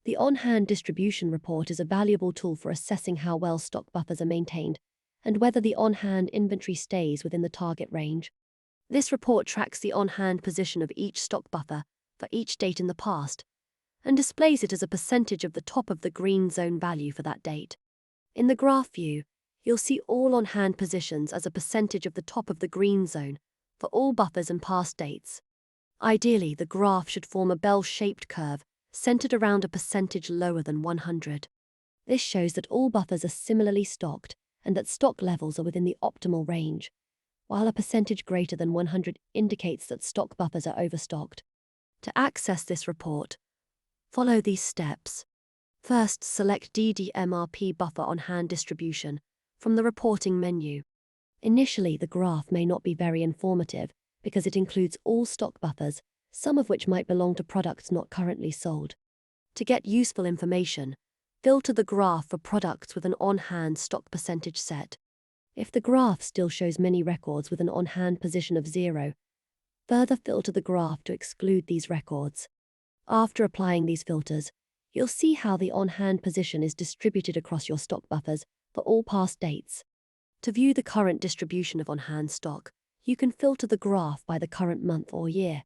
The on-hand distribution report is a valuable tool for assessing how well stock buffers are maintained and whether the on-hand inventory stays within the target range. This report tracks the on-hand position of each stock buffer for each date in the past and displays it as a percentage of the top of the green zone value for that date. In the graph view, you'll see all on-hand positions as a percentage of the top of the green zone for all buffers and past dates. Ideally, the graph should form a bell-shaped curve centered around a percentage lower than 100. This shows that all buffers are similarly stocked and that stock levels are within the optimal range, while a percentage greater than 100 indicates that stock buffers are overstocked. To access this report, follow these steps. First, select DDMRP Buffer on Hand Distribution from the reporting menu. Initially, the graph may not be very informative because it includes all stock buffers, some of which might belong to products not currently sold. To get useful information, filter the graph for products with an on-hand stock percentage set. If the graph still shows many records with an on-hand position of 0, further filter the graph to exclude these records. After applying these filters, you'll see how the on-hand position is distributed across your stock buffers for all past dates. To view the current distribution of on-hand stock, you can filter the graph by the current month or year.